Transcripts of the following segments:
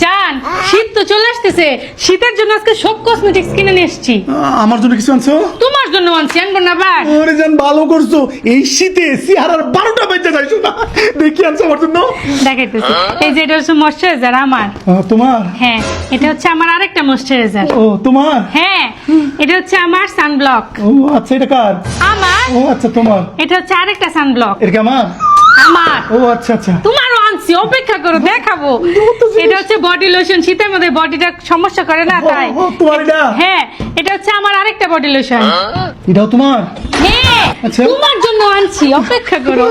জান, শীত তো চলে আসতেছে, শীতের জন্য আজকে সব কসমেটিক্স কিনে নিয়ে এসেছি। আমার জন্য কিছু আনছো? তোমার জন্য আনছি, আনবো না আবার? ওরে জান ভালো করছো, এই শীতে চেহারার 12টা বেজে যাইছো না। দেখি আনছো আমার জন্য? দেখাইতেছি, এই যে এটা হচ্ছে ময়শ্চারাইজার আমার। তোমার? হ্যাঁ, এটা হচ্ছে আমার আরেকটা ময়শ্চারাইজার। ও তোমার? হ্যাঁ, এটা হচ্ছে আমার সানব্লক। ও আচ্ছা, এটা কার? আমার। ও আচ্ছা, তোমার? এটা হচ্ছে আরেকটা সানব্লক। এটা কি আমার? আমার। ও আচ্ছা আচ্ছা। তোমারও আনছি, অপেক্ষা করো দেখাবো। এটা হচ্ছে বডি লোশন, শীতের মধ্যে বডিটা সমস্যা করে না তাই। তোমার এটা? হ্যাঁ, এটা হচ্ছে আমার আরেকটা বডি লোশন। এটাও তোমার? হ্যাঁ, আচ্ছা। তোমার জন্য আনছি, অপেক্ষা করো।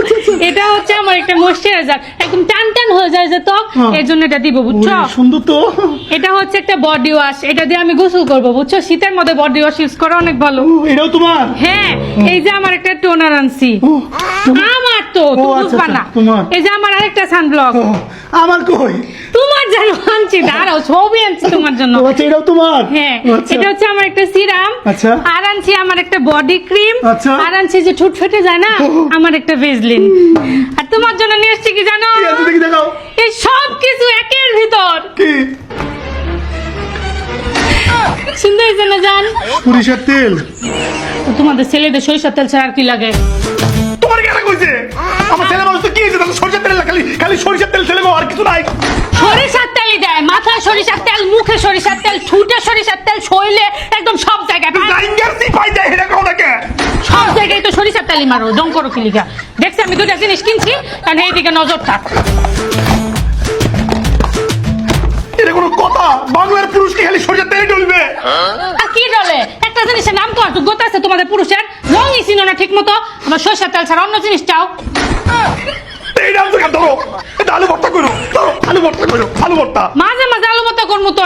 এটা হচ্ছে আমার একটা ময়শ্চারাইজার, একদম টান টান হয়ে যায় যে ত্বক, এর জন্য এটা দিব, বুঝছো? ওরে, সুন্দর তো। এটা হচ্ছে একটা বডি ওয়াশ, এটা দিয়ে আমি গোসল করবো, বুঝছো? শীতের মধ্যে বডি ওয়াশ ইউজ করা অনেক ভালো। ও, এটাও তোমার? হ্যাঁ, এই যে আমার একটা টোনার আনছি। ও, তোমার? আমার তো, ও, তুমি আচ্ছা, বুঝবা না। আচ্ছা, তোমার? এই যে আমার আরেকটা সানব্লক। ও, আমার কই? তোমার জন্য আনছি, দাঁড়াও, ছবি আনছি তোমার জন্য। ও আচ্ছা, এটাও তোমার? হ্যাঁ, ও, আচ্ছা। এটা হচ্ছে আমার একটা সিরাম। আচ্ছা। আর আনছি আমার একটা বডি ক্রিম। আচ্ছা। আর আনছি যে ঠোঁট ফেটে যায় না, আমার একটা ভেজলিন। আর তোমার জন্য নিয়ে এসেছি কি জানো? কি আছে দেখি, দেখাও। এই সব কিছু একের ভিতর। কি? সুন্দর হয়েছে না জান? সরিষার তেল? তো তোমাদের ছেলেদের সরিষার তেল ছাড়া আর কি লাগে? তোমার কেন কইছে? আমার ছেলে মানুষ তো কি হয়েছে? সরিষার তেল না, খালি খালি সরিষার তেল ছেলে গো, আর কিছু নাই। সরিষার তেলই দেয়, মাথায় সরিষার তেল, মুখে সরিষার তেল, ঠুটে সরিষার তেল, শরীরে একদম সব জায়গায়। গাইঙ্গার সিপাই দেয়, এটা কোন নাকি? সব জায়গায় তো সরিষার তেলই মারো, দম করো কি লিগা? দেখছি আমি দুটা জিনিস কিনছি, কারণ এইদিকে নজর থাক। এটা কোনো কথা? বাংলার পুরুষ কি খালি সরিষার তেলে ডলবে? আর কি ডলে? একটা জিনিসের নাম তো আর যোগ্যতা আছে তোমাদের পুরুষের, রঙই চিনো না ঠিক মতো, আমার সরিষার তেল ছাড়া অন্য জিনিস চাও। এই নাম তো ধরো, এটা আলু ভর্তা করো, ধরো আলু ভর্তা করো, আলু ভর্তা। মাঝে মাঝে আলু মতো করবো তো,